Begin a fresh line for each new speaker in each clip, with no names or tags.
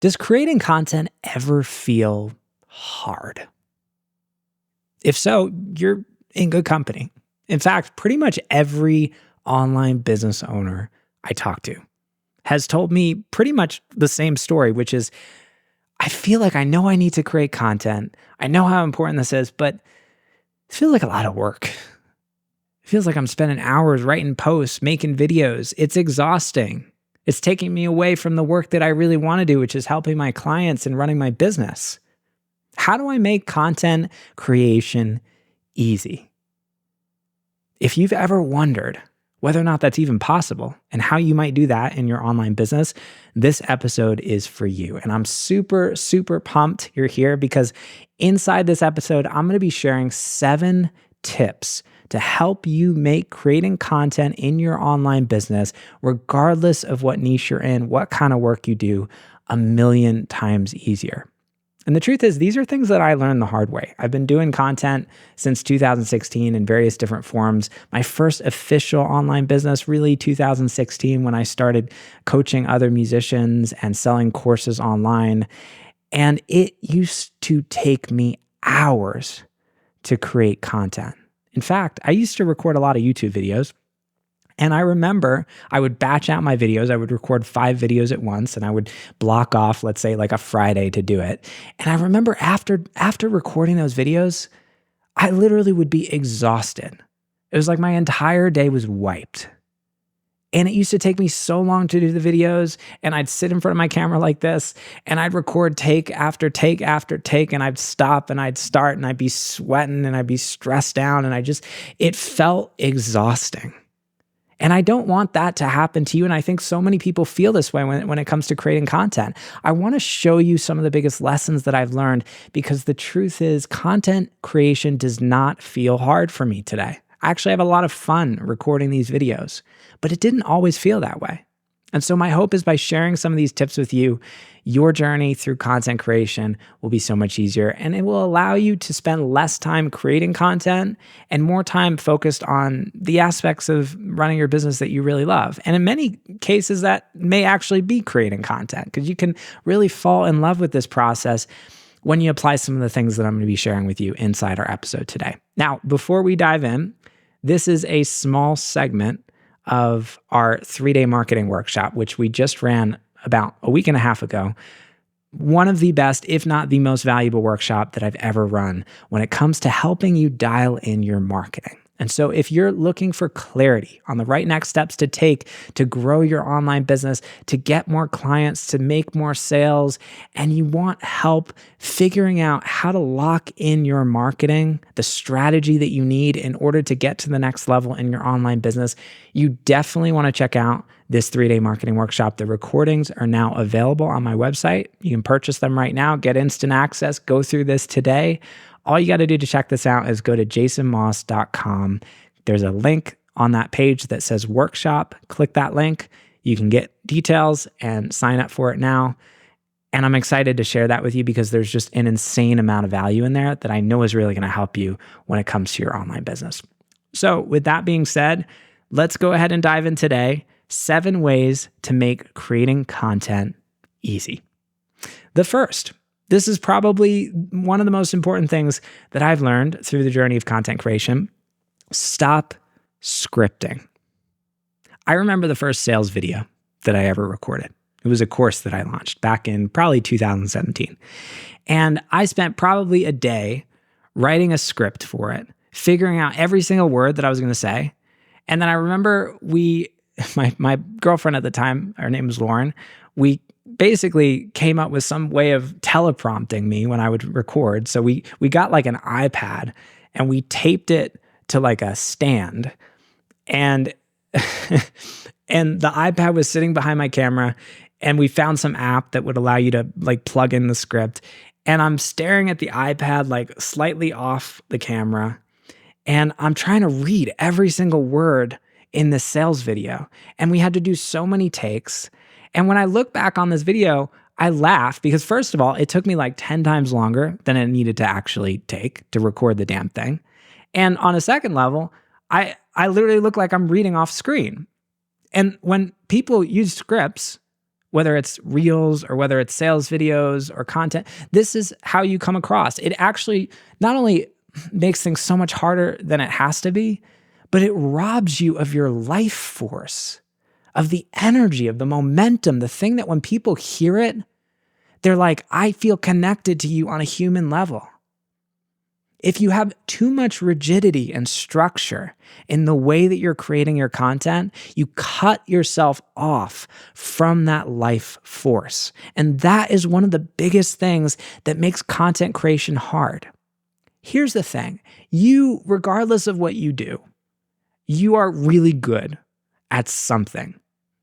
Does creating content ever feel hard? If so, you're in good company. In fact, pretty much every online business owner I talk to has told me pretty much the same story, which is I feel like I know I need to create content. I know how important this is, but it feels like a lot of work. It feels like I'm spending hours writing posts, making videos. It's exhausting. It's taking me away from the work that I really want to do, which is helping my clients and running my business. How do I make content creation easy? If you've ever wondered whether or not that's even possible and how you might do that in your online business, this episode is for you. And I'm super, super pumped you're here because inside this episode, I'm going to be sharing 7 tips to help you make creating content in your online business, regardless of what niche you're in, what kind of work you do, 1,000,000 times easier. And the truth is, these are things that I learned the hard way. I've been doing content since 2016 in various different forms. My first official online business, really 2016, when I started coaching other musicians and selling courses online. And it used to take me hours to create content. In fact, I used to record a lot of YouTube videos. And I remember I would batch out my videos. I would record 5 videos at once and I would block off, let's say like a Friday to do it. And I remember after recording those videos, I literally would be exhausted. It was like my entire day was wiped. And it used to take me so long to do the videos, and I'd sit in front of my camera like this, and I'd record take after take after take, and I'd stop and I'd start and I'd be sweating and I'd be stressed down, and it felt exhausting. And I don't want that to happen to you. And I think so many people feel this way when it comes to creating content. I want to show you some of the biggest lessons that I've learned because the truth is content creation does not feel hard for me today. I actually have a lot of fun recording these videos, but it didn't always feel that way. And so my hope is by sharing some of these tips with you, your journey through content creation will be so much easier, and it will allow you to spend less time creating content and more time focused on the aspects of running your business that you really love. And in many cases, that may actually be creating content because you can really fall in love with this process when you apply some of the things that I'm going to be sharing with you inside our episode today. Now, before we dive in, this is a small segment of our 3-day marketing workshop, which we just ran about a week and a half ago. One of the best, if not the most valuable workshop that I've ever run when it comes to helping you dial in your marketing. And so if you're looking for clarity on the right next steps to take to grow your online business, to get more clients, to make more sales, and you want help figuring out how to lock in your marketing, the strategy that you need in order to get to the next level in your online business, you definitely want to check out this 3-day marketing workshop. The recordings are now available on my website. You can purchase them right now, get instant access, go through this today. All you got to do to check this out is go to jasonmoss.com. There's a link on that page that says workshop. Click that link. You can get details and sign up for it now. And I'm excited to share that with you because there's just an insane amount of value in there that I know is really going to help you when it comes to your online business. So with that being said, let's go ahead and dive in today. 7 ways to make creating content easy. The first, this is probably one of the most important things that I've learned through the journey of content creation. Stop scripting. I remember the first sales video that I ever recorded. It was a course that I launched back in probably 2017. And I spent probably a day writing a script for it, figuring out every single word that I was going to say. And then I remember my girlfriend at the time, her name was Lauren, we basically came up with some way of teleprompting me when I would record. So we got like an iPad and we taped it to like a stand, and and the iPad was sitting behind my camera, and we found some app that would allow you to like plug in the script. And I'm staring at the iPad like slightly off the camera, and I'm trying to read every single word in this sales video. And we had to do so many takes. And when I look back on this video, I laugh because first of all, it took me like 10 times longer than it needed to actually take to record the damn thing. And on a second level, I literally look like I'm reading off screen. And when people use scripts, whether it's reels or whether it's sales videos or content, this is how you come across. It actually not only makes things so much harder than it has to be, but it robs you of your life force, of the energy, of the momentum, the thing that when people hear it, they're like, I feel connected to you on a human level. If you have too much rigidity and structure in the way that you're creating your content, you cut yourself off from that life force. And that is one of the biggest things that makes content creation hard. Here's the thing. You, regardless of what you do, you are really good at something.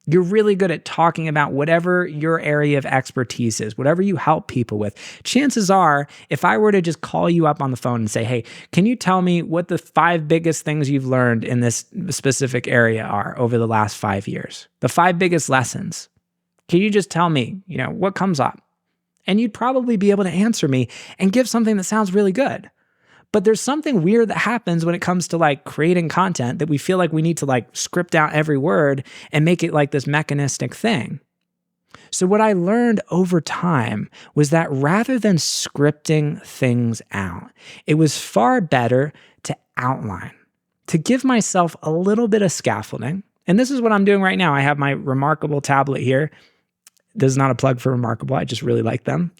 You're really good at talking about whatever your area of expertise is, whatever you help people with. Chances are, if I were to just call you up on the phone and say, hey, can you tell me what the 5 biggest things you've learned in this specific area are over the last 5 years? The 5 biggest lessons. Can you just tell me, what comes up? And you'd probably be able to answer me and give something that sounds really good. But there's something weird that happens when it comes to creating content that we feel like we need to script out every word and make it like this mechanistic thing. So what I learned over time was that rather than scripting things out, it was far better to outline, to give myself a little bit of scaffolding. And this is what I'm doing right now. I have my Remarkable tablet here. This is not a plug for Remarkable. I just really like them.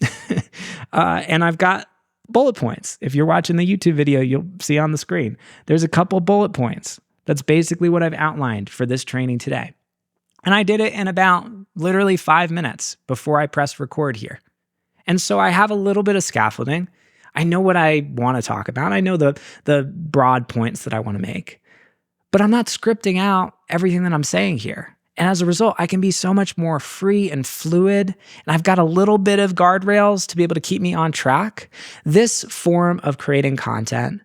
And I've got bullet points. If you're watching the YouTube video, you'll see on the screen, there's a couple bullet points. That's basically what I've outlined for this training today. And I did it in about literally 5 minutes before I pressed record here. And so I have a little bit of scaffolding. I know what I want to talk about. I know the broad points that I want to make, but I'm not scripting out everything that I'm saying here. And as a result, I can be so much more free and fluid, and I've got a little bit of guardrails to be able to keep me on track. This form of creating content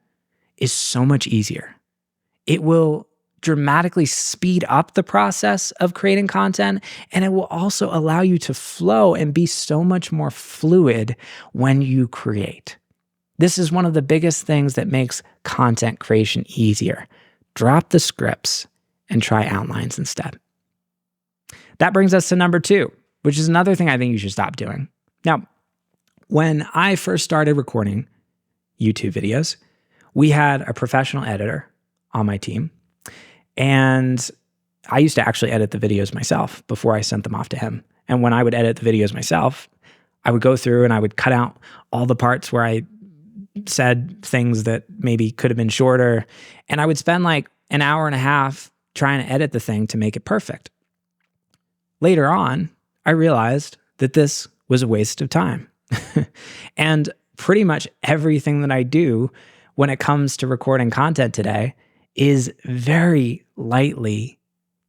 is so much easier. It will dramatically speed up the process of creating content, and it will also allow you to flow and be so much more fluid when you create. This is one of the biggest things that makes content creation easier. Drop the scripts and try outlines instead. That brings us to number 2, which is another thing I think you should stop doing. Now, when I first started recording YouTube videos, we had a professional editor on my team, and I used to actually edit the videos myself before I sent them off to him. And when I would edit the videos myself, I would go through and I would cut out all the parts where I said things that maybe could have been shorter, and I would spend an hour and a half trying to edit the thing to make it perfect. Later on, I realized that this was a waste of time. And pretty much everything that I do when it comes to recording content today is very lightly,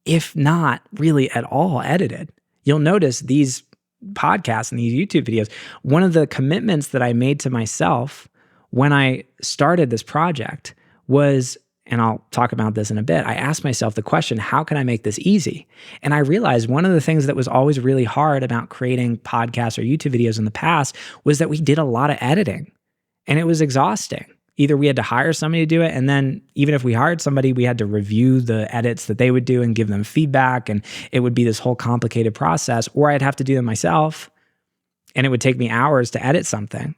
if not really at all, edited. You'll notice these podcasts and these YouTube videos, one of the commitments that I made to myself when I started this project was, and I'll talk about this in a bit, I asked myself the question, how can I make this easy? And I realized one of the things that was always really hard about creating podcasts or YouTube videos in the past was that we did a lot of editing, and it was exhausting. Either we had to hire somebody to do it, and then even if we hired somebody, we had to review the edits that they would do and give them feedback, and it would be this whole complicated process, or I'd have to do them myself, and it would take me hours to edit something,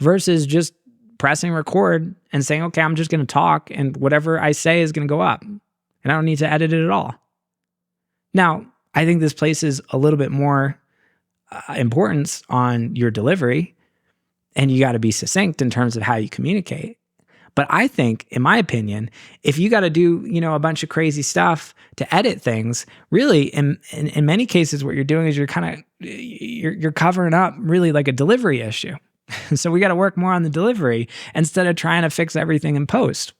versus just pressing record and saying, okay, I'm just going to talk, and whatever I say is going to go up, and I don't need to edit it at all. Now, I think this places a little bit more importance on your delivery, and you got to be succinct in terms of how you communicate. But I think, in my opinion, if you got to do, a bunch of crazy stuff to edit things, really, in many cases, what you're doing is you're covering up really like a delivery issue. So we got to work more on the delivery instead of trying to fix everything in post.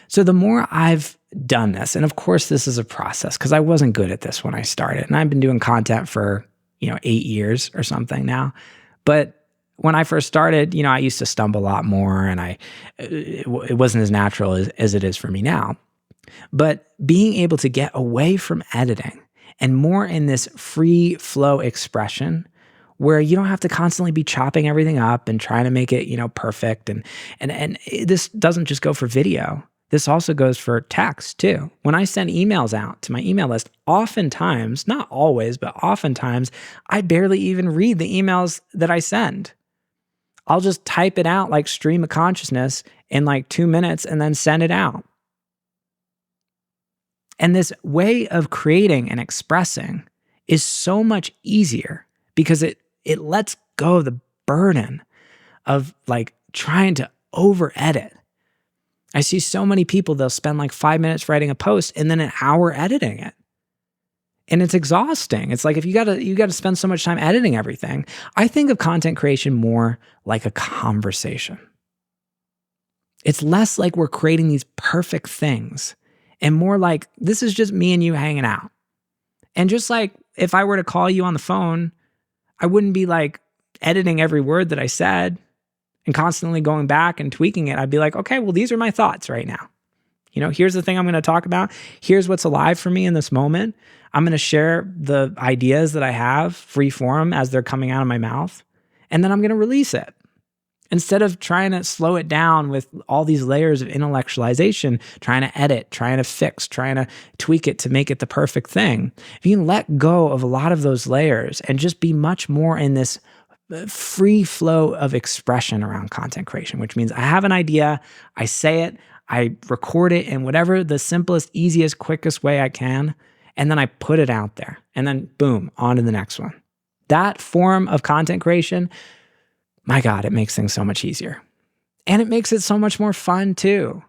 So the more I've done this, and of course this is a process because I wasn't good at this when I started, and I've been doing content for 8 years or something now. But when I first started, I used to stumble a lot more, and it wasn't as natural as it is for me now. But being able to get away from editing and more in this free flow expression, where you don't have to constantly be chopping everything up and trying to make it, perfect. And this doesn't just go for video. This also goes for text too. When I send emails out to my email list, oftentimes, not always, but oftentimes, I barely even read the emails that I send. I'll just type it out like stream of consciousness in like 2 minutes and then send it out. And this way of creating and expressing is so much easier because it lets go of the burden of like trying to over edit. I see so many people, they'll spend like 5 minutes writing a post and then an hour editing it. And it's exhausting. It's like if you gotta spend so much time editing everything. I think of content creation more like a conversation. It's less like we're creating these perfect things and more like this is just me and you hanging out. And just like if I were to call you on the phone, I wouldn't be like editing every word that I said and constantly going back and tweaking it. I'd be like, okay, well, these are my thoughts right now. Here's the thing I'm going to talk about. Here's what's alive for me in this moment. I'm going to share the ideas that I have free form as they're coming out of my mouth. And then I'm going to release it. Instead of trying to slow it down with all these layers of intellectualization, trying to edit, trying to fix, trying to tweak it to make it the perfect thing. If you can let go of a lot of those layers and just be much more in this free flow of expression around content creation, which means I have an idea, I say it, I record it in whatever the simplest, easiest, quickest way I can, and then I put it out there. And then boom, on to the next one. That form of content creation, my God, it makes things so much easier. And it makes it so much more fun too.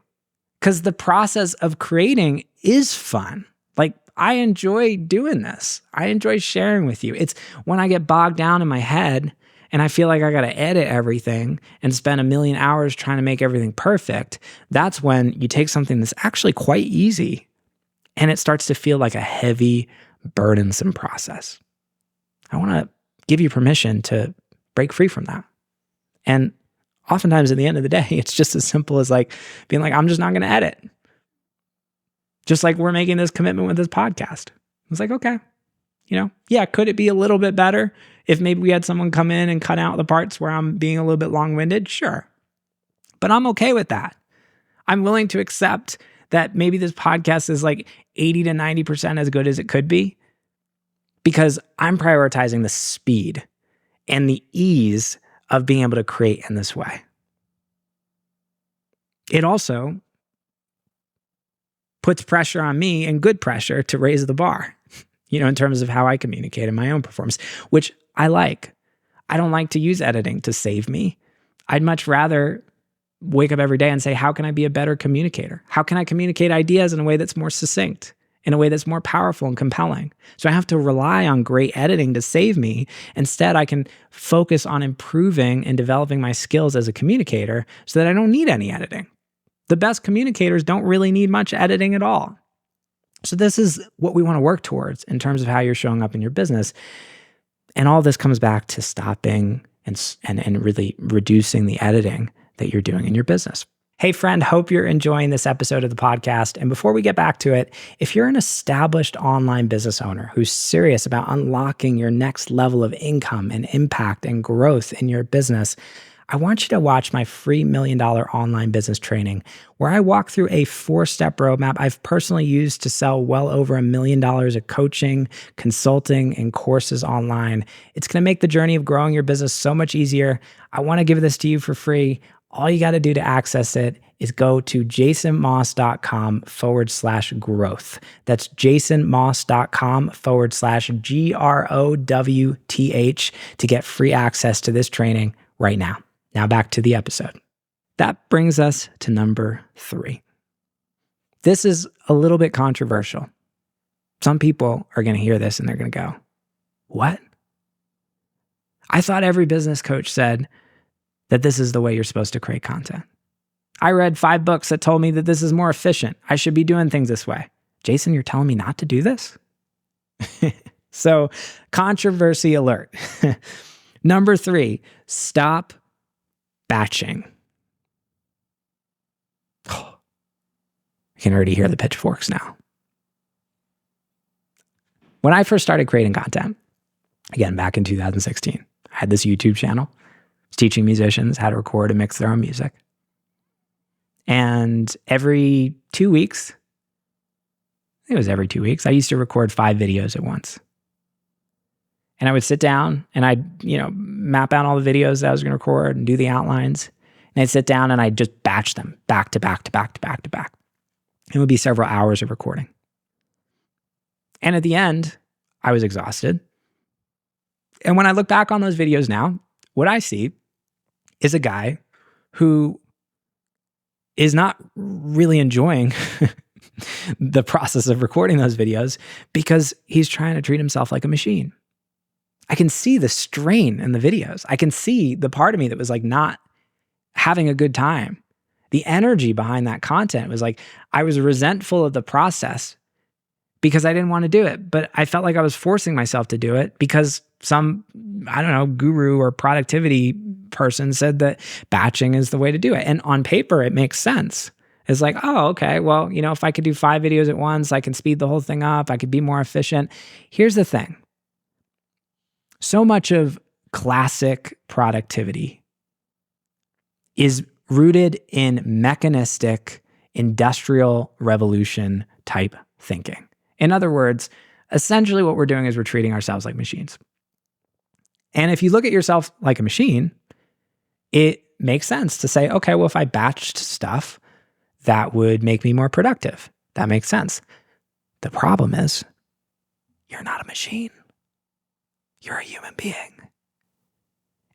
Because the process of creating is fun. Like, I enjoy doing this. I enjoy sharing with you. It's when I get bogged down in my head and I feel like I got to edit everything and spend a million hours trying to make everything perfect, that's when you take something that's actually quite easy and it starts to feel like a heavy, burdensome process. I want to give you permission to break free from that. And oftentimes at the end of the day, it's just as simple as like being like, I'm just not going to edit. Just like we're making this commitment with this podcast. It's like, okay, yeah, could it be a little bit better if maybe we had someone come in and cut out the parts where I'm being a little bit long-winded? Sure. But I'm okay with that. I'm willing to accept that maybe this podcast is like 80 to 90% as good as it could be because I'm prioritizing the speed and the ease of being able to create in this way. It also puts pressure on me, and good pressure, to raise the bar, in terms of how I communicate in my own performance, which I like. I don't like to use editing to save me. I'd much rather wake up every day and say, how can I be a better communicator? How can I communicate ideas in a way that's more succinct, in a way that's more powerful and compelling? So I have to rely on great editing to save me. Instead, I can focus on improving and developing my skills as a communicator so that I don't need any editing. The best communicators don't really need much editing at all. So this is what we want to work towards in terms of how you're showing up in your business. And all this comes back to stopping and really reducing the editing that you're doing in your business. Hey friend, hope you're enjoying this episode of the podcast. And before we get back to it, if you're an established online business owner who's serious about unlocking your next level of income and impact and growth in your business, I want you to watch my free $1 Million online business training, where I walk through a 4-step roadmap I've personally used to sell well over $1 million of coaching, consulting, and courses online. It's going to make the journey of growing your business so much easier. I want to give this to you for free. All you got to do to access it is go to jasonmoss.com/growth. That's jasonmoss.com/GROWTH to get free access to this training right now. Now back to the episode. That brings us to number 3. This is a little bit controversial. Some people are going to hear this and they're going to go, what? I thought every business coach said that this is the way you're supposed to create content. I read 5 books that told me that this is more efficient. I should be doing things this way. Jason, you're telling me not to do this? So, controversy alert. Number 3, stop batching. Oh, I can already hear the pitchforks now. When I first started creating content, again, back in 2016, I had this YouTube channel. I was teaching musicians how to record and mix their own music. And every 2 weeks, I think it was every 2 weeks, I used to record 5 videos at once. And I would sit down and I'd, map out all the videos that I was going to record and do the outlines. And I'd sit down and I'd just batch them back to back to back to back to back. It would be several hours of recording. And at the end, I was exhausted. And when I look back on those videos now, what I see is a guy who is not really enjoying the process of recording those videos because he's trying to treat himself like a machine. I can see the strain in the videos. I can see the part of me that was like not having a good time. The energy behind that content was like, I was resentful of the process because I didn't want to do it, but I felt like I was forcing myself to do it because some, guru or productivity person said that batching is the way to do it. And on paper, it makes sense. It's like, oh, okay, well, if I could do 5 videos at once, I can speed the whole thing up. I could be more efficient. Here's the thing. So much of classic productivity is rooted in mechanistic, industrial revolution type thinking. In other words, essentially what we're doing is we're treating ourselves like machines. And if you look at yourself like a machine, it makes sense to say, okay, well, if I batched stuff, that would make me more productive. That makes sense. The problem is, you're not a machine. You're a human being.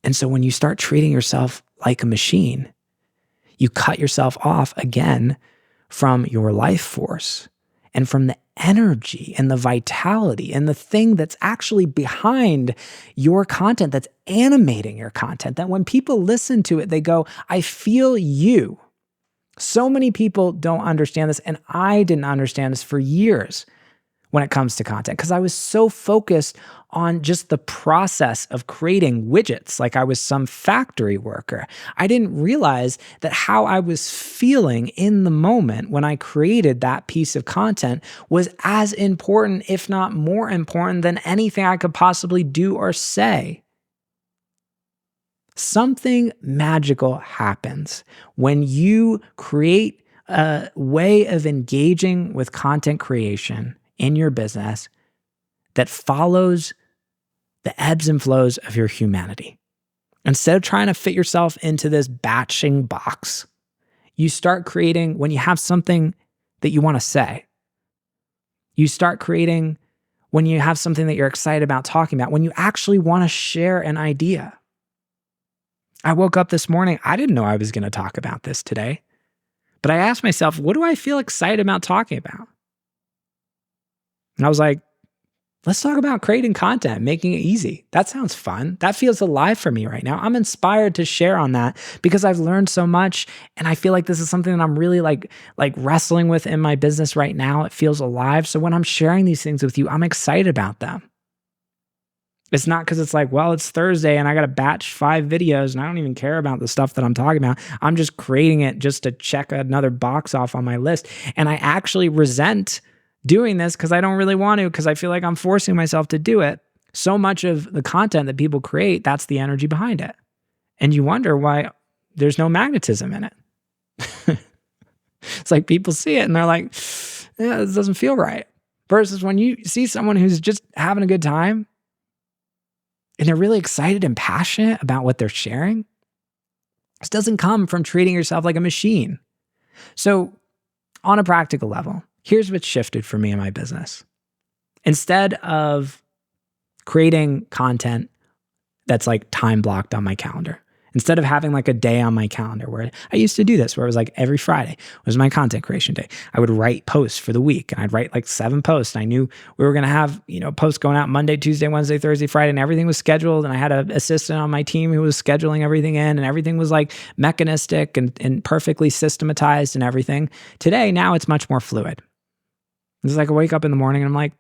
And so when you start treating yourself like a machine, you cut yourself off again from your life force and from the energy and the vitality and the thing that's actually behind your content, that's animating your content, that when people listen to it, they go, I feel you. So many people don't understand this, and I didn't understand this for years when it comes to content because I was so focused on just the process of creating widgets like I was some factory worker. I didn't realize that how I was feeling in the moment when I created that piece of content was as important, if not more important, than anything I could possibly do or say. Something magical happens when you create a way of engaging with content creation in your business that follows the ebbs and flows of your humanity. Instead of trying to fit yourself into this batching box, you start creating when you have something that you want to say. You start creating when you have something that you're excited about talking about, when you actually want to share an idea. I woke up this morning, I didn't know I was going to talk about this today, but I asked myself, what do I feel excited about talking about? And I was like, let's talk about creating content, making it easy. That sounds fun. That feels alive for me right now. I'm inspired to share on that because I've learned so much. And I feel like this is something that I'm really like wrestling with in my business right now. It feels alive. So when I'm sharing these things with you, I'm excited about them. It's not because it's like, well, it's Thursday and I got to batch 5 videos and I don't even care about the stuff that I'm talking about. I'm just creating it just to check another box off on my list. And I actually resent doing this because I don't really want to, because I feel like I'm forcing myself to do it. So much of the content that people create, that's the energy behind it. And you wonder why there's no magnetism in it. It's like people see it and they're like, yeah, this doesn't feel right. Versus when you see someone who's just having a good time and they're really excited and passionate about what they're sharing, this doesn't come from treating yourself like a machine. So on a practical level, here's what's shifted for me in my business. Instead of creating content that's like time blocked on my calendar, instead of having like a day on my calendar where I used to do this, where it was like every Friday was my content creation day. I would write posts for the week and I'd write like 7 posts. I knew we were going to have, posts going out Monday, Tuesday, Wednesday, Thursday, Friday, and everything was scheduled. And I had an assistant on my team who was scheduling everything in, and everything was like mechanistic and perfectly systematized and everything. Today, now it's much more fluid. It's like I wake up in the morning and I'm like,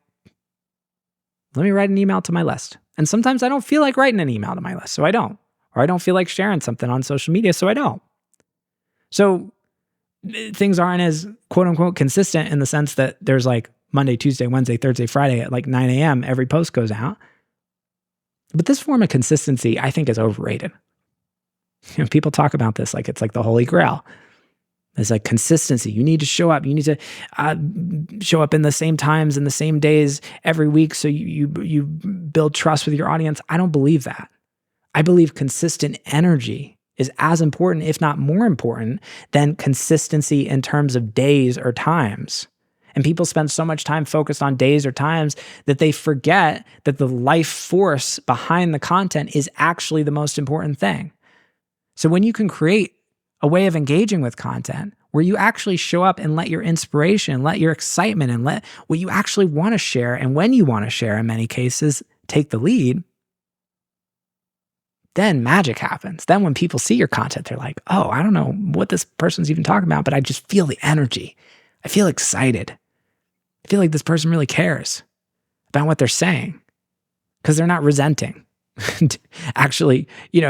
let me write an email to my list. And sometimes I don't feel like writing an email to my list, so I don't. Or I don't feel like sharing something on social media, so I don't. So things aren't as quote unquote consistent in the sense that there's like Monday, Tuesday, Wednesday, Thursday, Friday at like 9 a.m. every post goes out. But this form of consistency, I think, is overrated. People talk about this like it's like the holy grail. There's like consistency. You need to show up. You need to show up in the same times and the same days every week so you build trust with your audience. I don't believe that. I believe consistent energy is as important, if not more important, than consistency in terms of days or times. And people spend so much time focused on days or times that they forget that the life force behind the content is actually the most important thing. So when you can create a way of engaging with content where you actually show up and let your inspiration, let your excitement, and let what you actually want to share, and when you want to share in many cases, take the lead, then magic happens. Then when people see your content, they're like, oh, I don't know what this person's even talking about, but I just feel the energy. I feel excited. I feel like this person really cares about what they're saying because they're not resenting actually,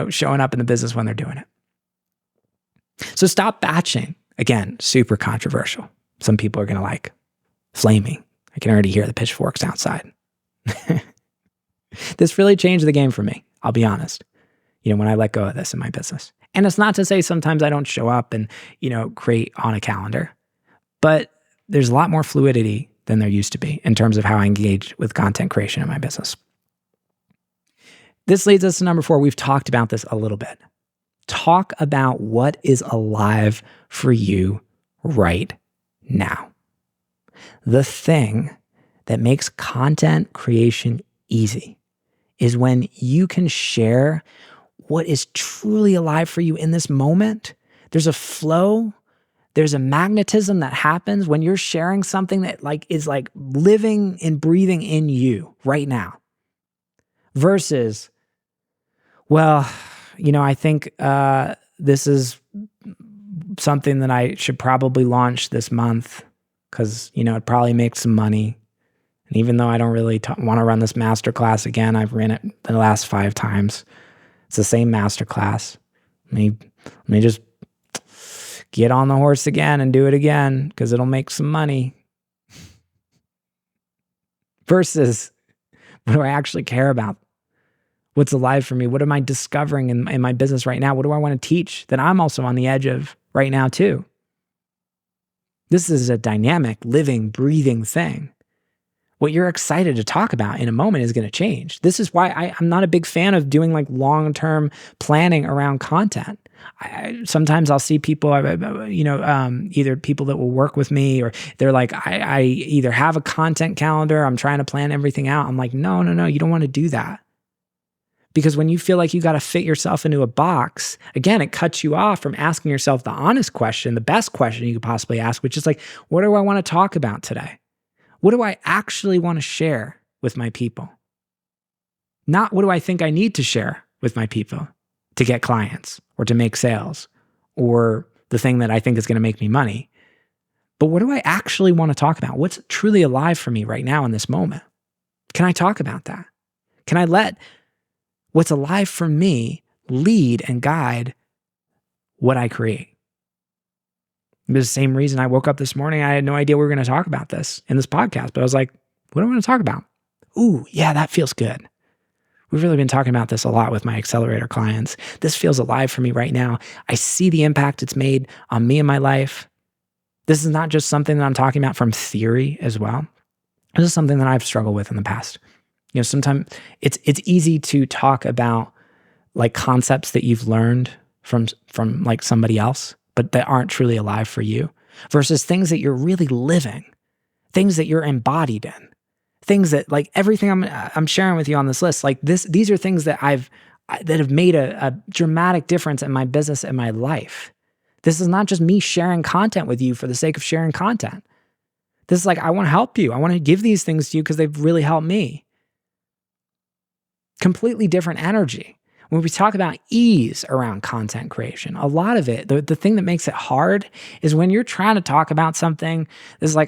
showing up in the business when they're doing it. So stop batching. Again, super controversial. Some people are going to like flaming. I can already hear the pitchforks outside. This really changed the game for me. I'll be honest. When I let go of this in my business. And it's not to say sometimes I don't show up and, create on a calendar, but there's a lot more fluidity than there used to be in terms of how I engage with content creation in my business. This leads us to number 4. We've talked about this a little bit. Talk about what is alive for you right now. The thing that makes content creation easy is when you can share what is truly alive for you in this moment. There's a flow, there's a magnetism that happens when you're sharing something that is living and breathing in you right now. Versus, well, I think this is something that I should probably launch this month because, it probably makes some money. And even though I don't really want to run this masterclass again, I've ran it the last 5 times. It's the same masterclass. Let me just get on the horse again and do it again because it'll make some money. Versus, what do I actually care about? What's alive for me? What am I discovering in my business right now? What do I want to teach that I'm also on the edge of right now too? This is a dynamic, living, breathing thing. What you're excited to talk about in a moment is going to change. This is why I'm not a big fan of doing long-term planning around content. Sometimes I'll see people, either people that will work with me or they're like, I either have a content calendar, I'm trying to plan everything out. I'm like, no, you don't want to do that. Because when you feel like you got to fit yourself into a box, again, it cuts you off from asking yourself the honest question, the best question you could possibly ask, which is like, what do I want to talk about today? What do I actually want to share with my people? Not what do I think I need to share with my people to get clients or to make sales or the thing that I think is going to make me money. But what do I actually want to talk about? What's truly alive for me right now in this moment? Can I talk about that? Can I let what's alive for me lead and guide what I create? It was the same reason I woke up this morning. I had no idea we were going to talk about this in this podcast, but I was like, what do I want to talk about? Ooh, yeah, that feels good. We've really been talking about this a lot with my accelerator clients. This feels alive for me right now. I see the impact it's made on me and my life. This is not just something that I'm talking about from theory as well. This is something that I've struggled with in the past. Sometimes it's easy to talk about concepts that you've learned from somebody else, but that aren't truly alive for you, versus things that you're really living, things that you're embodied in, things that everything I'm sharing with you on this list, these are things that that have made a dramatic difference in my business and my life. This is not just me sharing content with you for the sake of sharing content. This is I want to help you. I want to give these things to you because they've really helped me. Completely different energy. When we talk about ease around content creation, a lot of it, the thing that makes it hard is when you're trying to talk about something that's I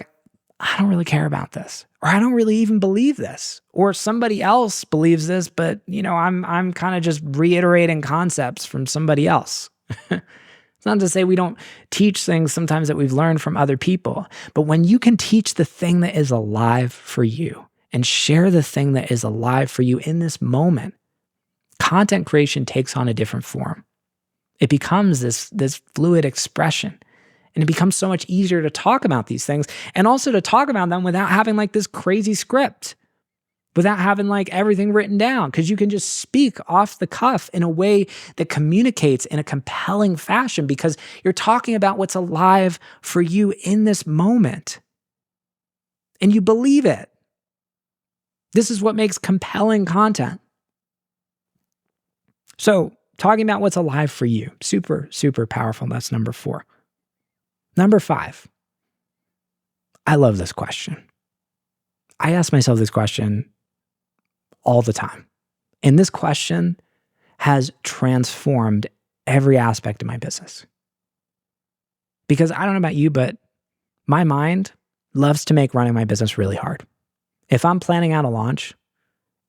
don't really care about this, or I don't really even believe this, or somebody else believes this, but I'm kind of just reiterating concepts from somebody else. It's not to say we don't teach things sometimes that we've learned from other people, but when you can teach the thing that is alive for you and share the thing that is alive for you in this moment, content creation takes on a different form. It becomes this fluid expression. And it becomes so much easier to talk about these things and also to talk about them without having like this crazy script, without having like everything written down, because you can just speak off the cuff in a way that communicates in a compelling fashion because you're talking about what's alive for you in this moment. And you believe it. This is what makes compelling content. So, talking about what's alive for you, super, super powerful. That's number 4. Number 5, I love this question. I ask myself this question all the time. And this question has transformed every aspect of my business. Because I don't know about you, but my mind loves to make running my business really hard. If I'm planning out a launch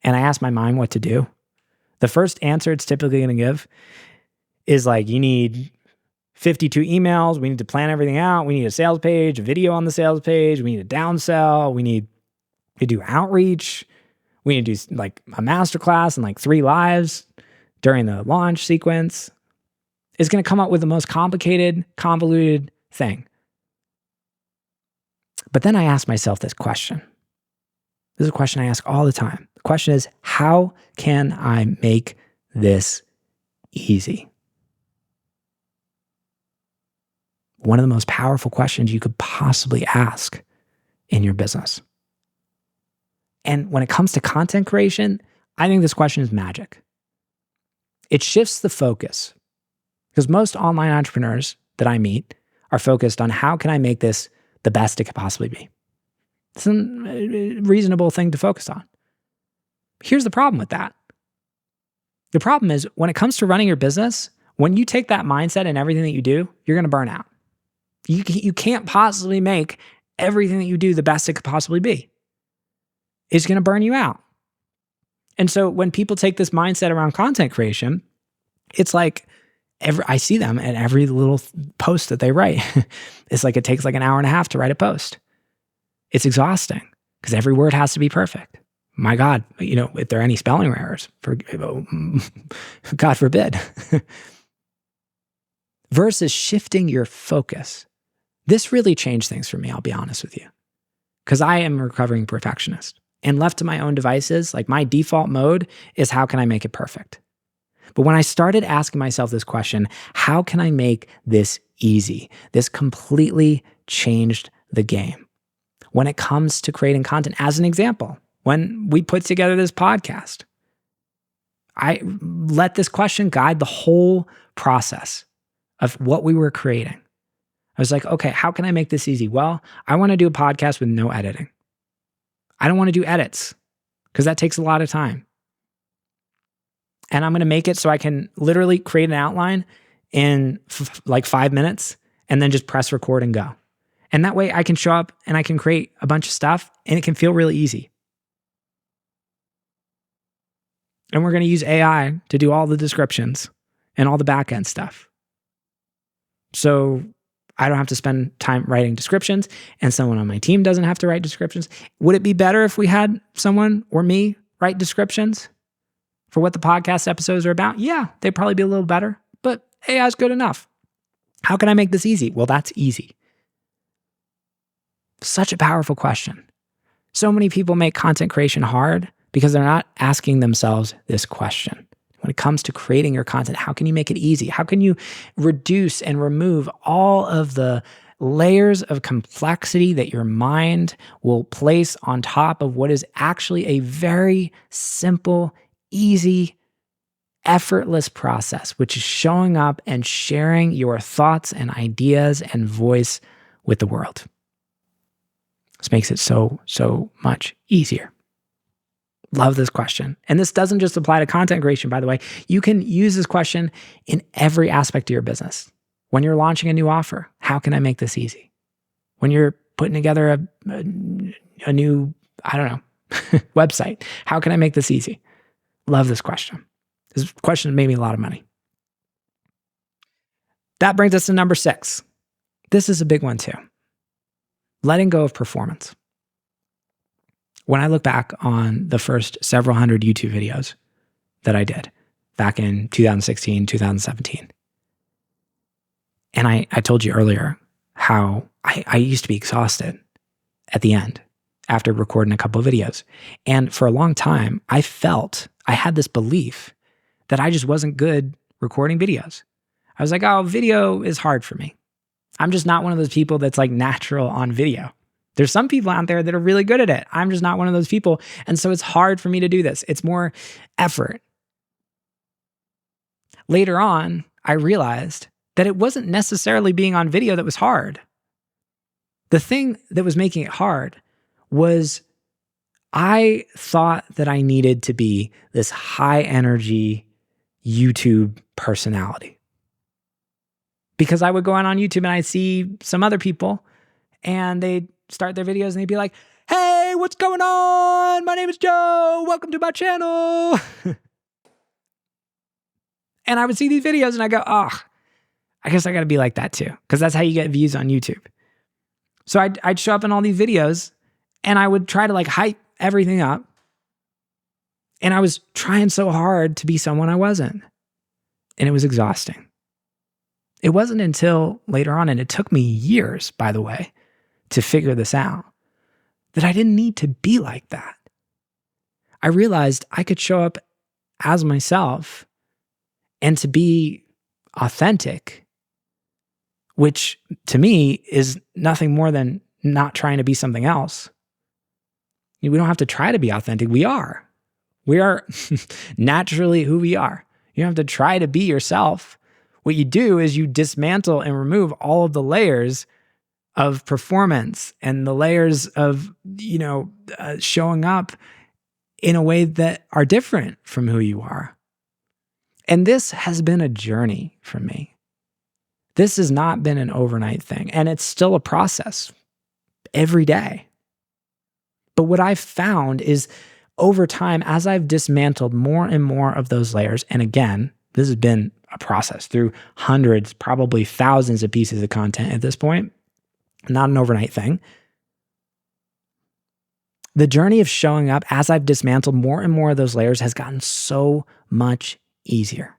and I ask my mind what to do, the first answer it's typically going to give is like, you need 52 emails. We need to plan everything out. We need a sales page, a video on the sales page. We need to downsell. We need to do outreach. We need to do like a masterclass and like 3 lives during the launch sequence. It's going to come up with the most complicated, convoluted thing. But then I ask myself this question. This is a question I ask all the time. The question is, how can I make this easy? One of the most powerful questions you could possibly ask in your business. And when it comes to content creation, I think this question is magic. It shifts the focus because most online entrepreneurs that I meet are focused on how can I make this the best it could possibly be. It's a reasonable thing to focus on. Here's the problem with that. The problem is when it comes to running your business, when you take that mindset in everything that you do, you're going to burn out. You can't possibly make everything that you do the best it could possibly be. It's going to burn you out. And so when people take this mindset around content creation, it's like I see them at every little post that they write. It's like it takes like an hour and a half to write a post. It's exhausting because every word has to be perfect. My God, if there are any spelling errors, God forbid. Versus shifting your focus. This really changed things for me, I'll be honest with you. Because I am a recovering perfectionist. And left to my own devices, like my default mode is how can I make it perfect? But when I started asking myself this question, how can I make this easy? This completely changed the game. When it comes to creating content, as an example, when we put together this podcast, I let this question guide the whole process of what we were creating. I was like, okay, how can I make this easy? Well, I want to do a podcast with no editing. I don't want to do edits because that takes a lot of time. And I'm going to make it so I can literally create an outline in like 5 minutes and then just press record and go. And that way I can show up and I can create a bunch of stuff and it can feel really easy. And we're going to use AI to do all the descriptions and all the back-end stuff. So I don't have to spend time writing descriptions and someone on my team doesn't have to write descriptions. Would it be better if we had someone or me write descriptions for what the podcast episodes are about? Yeah, they'd probably be a little better, but AI is good enough. How can I make this easy? Well, that's easy. Such a powerful question. So many people make content creation hard because they're not asking themselves this question. When it comes to creating your content, how can you make it easy? How can you reduce and remove all of the layers of complexity that your mind will place on top of what is actually a very simple, easy, effortless process, which is showing up and sharing your thoughts and ideas and voice with the world. This makes it so, so much easier. Love this question. And this doesn't just apply to content creation, by the way. You can use this question in every aspect of your business. When you're launching a new offer, how can I make this easy? When you're putting together a new, website, how can I make this easy? Love this question. This question made me a lot of money. That brings us to number 6. This is a big one too. Letting go of performance. When I look back on the first several hundred YouTube videos that I did back in 2016, 2017, and I told you earlier how I used to be exhausted at the end after recording a couple of videos. And for a long time, I had this belief that I just wasn't good recording videos. I was like, oh, video is hard for me. I'm just not one of those people that's like natural on video. There's some people out there that are really good at it. I'm just not one of those people. And so it's hard for me to do this. It's more effort. Later on, I realized that it wasn't necessarily being on video that was hard. The thing that was making it hard was I thought that I needed to be this high energy YouTube personality. Because I would go on YouTube and I'd see some other people and they'd start their videos and they'd be like, hey, what's going on? My name is Joe. Welcome to my channel. And I would see these videos and I go, oh, I guess I got to be like that too. Because that's how you get views on YouTube. So I'd show up in all these videos and I would try to like hype everything up. And I was trying so hard to be someone I wasn't. And it was exhausting. It wasn't until later on, and it took me years, by the way, to figure this out, that I didn't need to be like that. I realized I could show up as myself and to be authentic, which to me is nothing more than not trying to be something else. We don't have to try to be authentic. We are. We are naturally who we are. You don't have to try to be yourself. What you do is you dismantle and remove all of the layers of performance and the layers of, showing up in a way that are different from who you are. And this has been a journey for me. This has not been an overnight thing, and it's still a process every day. But what I've found is over time, as I've dismantled more and more of those layers, and again, this has been a process through hundreds, probably thousands of pieces of content at this point, not an overnight thing. The journey of showing up as I've dismantled more and more of those layers has gotten so much easier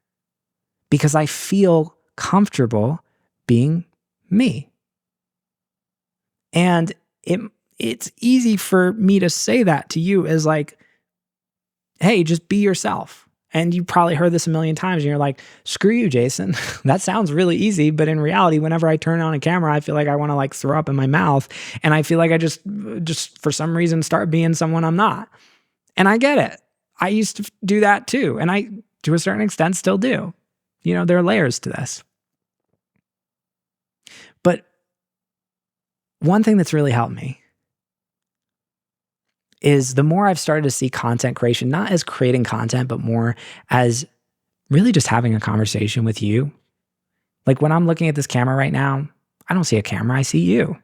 because I feel comfortable being me. And it's easy for me to say that to you as like, hey, just be yourself. And you probably heard this a million times and you're like, screw you, Jason. That sounds really easy. But in reality, whenever I turn on a camera, I feel like I want to like throw up in my mouth. And I feel like I just for some reason start being someone I'm not. And I get it. I used to do that too. And I, to a certain extent, still do. There are layers to this. But one thing that's really helped me is the more I've started to see content creation, not as creating content, but more as really just having a conversation with you. Like when I'm looking at this camera right now, I don't see a camera, I see you.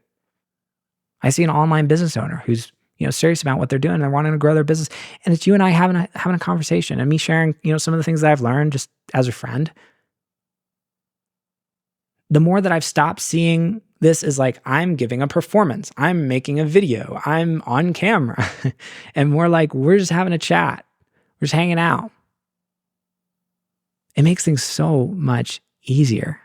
I see an online business owner who's, serious about what they're doing and they're wanting to grow their business. And it's you and I having a conversation and me sharing, some of the things that I've learned just as a friend. The more that I've stopped seeing this as like, I'm giving a performance, I'm making a video, I'm on camera, and more like, we're just having a chat, we're just hanging out. It makes things so much easier.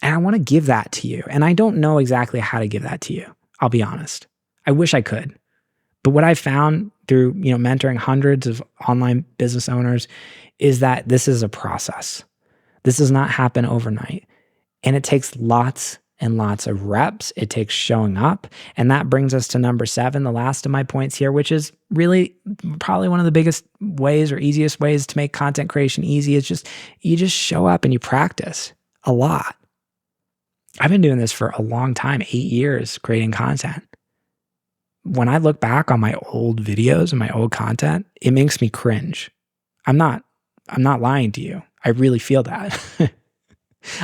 And I want to give that to you. And I don't know exactly how to give that to you. I'll be honest. I wish I could. But what I found through, mentoring hundreds of online business owners is that this is a process. This does not happen overnight. And it takes lots and lots of reps. It takes showing up. And that brings us to number 7, the last of my points here, which is really probably one of the biggest ways or easiest ways to make content creation easy is you just show up and you practice a lot. I've been doing this for a long time, 8 years creating content. When I look back on my old videos and my old content, it makes me cringe. I'm not lying to you. I really feel that.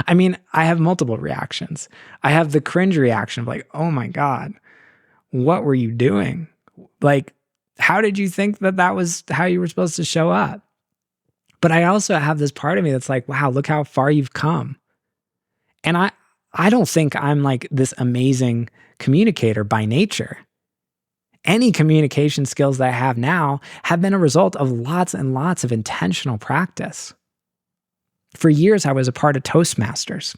I mean, I have multiple reactions. I have the cringe reaction of like, oh my God, what were you doing? Like, how did you think that was how you were supposed to show up? But I also have this part of me that's like, wow, look how far you've come. And I don't think I'm like this amazing communicator by nature. Any communication skills that I have now have been a result of lots and lots of intentional practice. For years, I was a part of Toastmasters.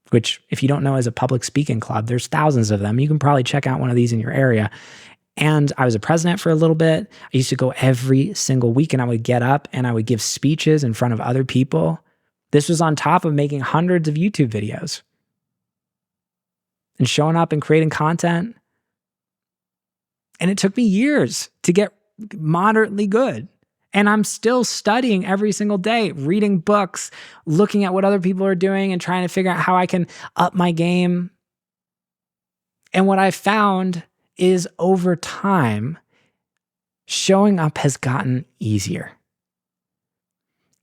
which if you don't know is a public speaking club, there's thousands of them. You can probably check out one of these in your area. And I was a president for a little bit. I used to go every single week and I would get up and I would give speeches in front of other people. This was on top of making hundreds of YouTube videos and showing up and creating content. And it took me years to get moderately good. And I'm still studying every single day, reading books, looking at what other people are doing and trying to figure out how I can up my game. And what I found is over time, showing up has gotten easier.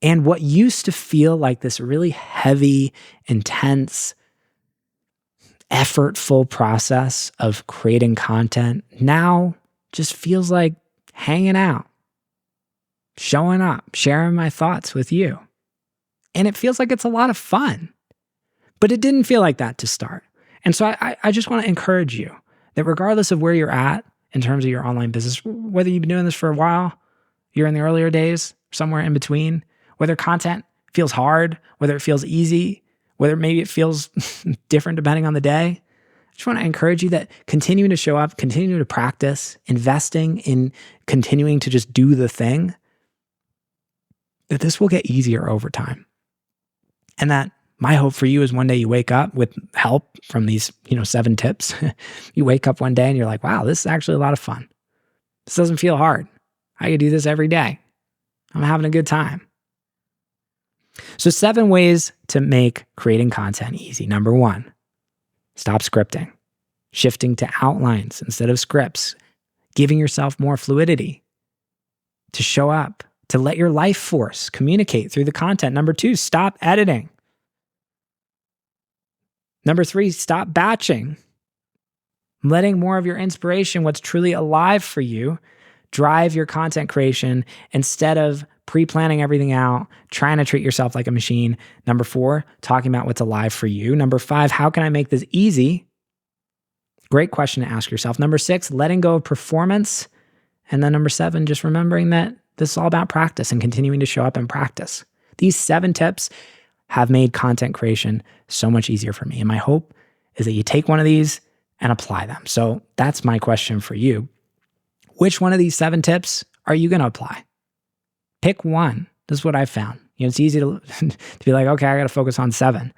And what used to feel like this really heavy, intense, effortful process of creating content now just feels like hanging out, showing up, sharing my thoughts with you. And it feels like it's a lot of fun. But it didn't feel like that to start. And so I just want to encourage you that regardless of where you're at in terms of your online business, whether you've been doing this for a while, you're in the earlier days, somewhere in between, whether content feels hard, whether it feels easy, whether maybe it feels different depending on the day, I just want to encourage you that continuing to show up, continuing to practice, investing in continuing to just do the thing, that this will get easier over time. And that my hope for you is one day you wake up with help from these, 7 tips. You wake up one day and you're like, wow, this is actually a lot of fun. This doesn't feel hard. I could do this every day. I'm having a good time. So 7 ways to make creating content easy. Number 1, stop scripting, shifting to outlines instead of scripts, giving yourself more fluidity to show up, to let your life force communicate through the content. Number 2, stop editing. Number 3, stop batching. Letting more of your inspiration, what's truly alive for you, drive your content creation instead of pre-planning everything out, trying to treat yourself like a machine. Number 4, talking about what's alive for you. Number 5, how can I make this easy? Great question to ask yourself. Number 6, letting go of performance. And then number 7, just remembering that this is all about practice and continuing to show up and practice. These 7 tips have made content creation so much easier for me. And my hope is that you take one of these and apply them. So that's my question for you. Which one of these 7 tips are you going to apply? Pick one. This is what I found. It's easy to be like, okay, I got to focus on 7.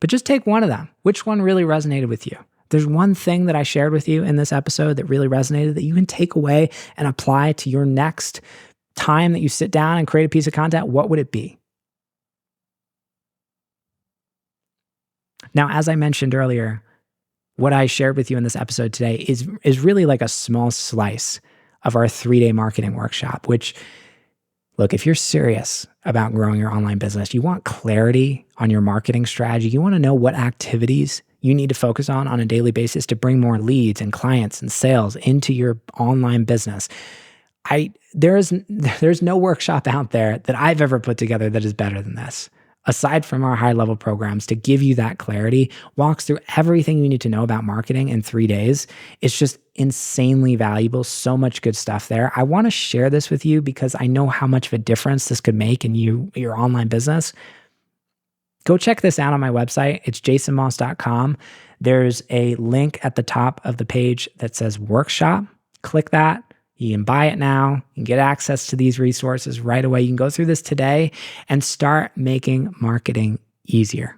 But just take one of them. Which one really resonated with you? There's one thing that I shared with you in this episode that really resonated that you can take away and apply to your next time that you sit down and create a piece of content. What would it be? Now, as I mentioned earlier, what I shared with you in this episode today is really like a small slice of our 3-day marketing workshop, which, look, if you're serious about growing your online business, you want clarity on your marketing strategy, you want to know what activities you need to focus on a daily basis to bring more leads and clients and sales into your online business. There's no workshop out there that I've ever put together that is better than this. Aside from our high-level programs, to give you that clarity, walks through everything you need to know about marketing in 3 days. It's just insanely valuable. So much good stuff there. I want to share this with you because I know how much of a difference this could make in your online business. Go check this out on my website. It's jasonmoss.com. There's a link at the top of the page that says workshop. Click that. You can buy it now. You can get access to these resources right away. You can go through this today and start making marketing easier.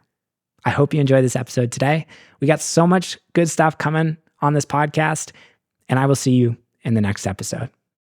I hope you enjoyed this episode today. We got so much good stuff coming on this podcast, and I will see you in the next episode.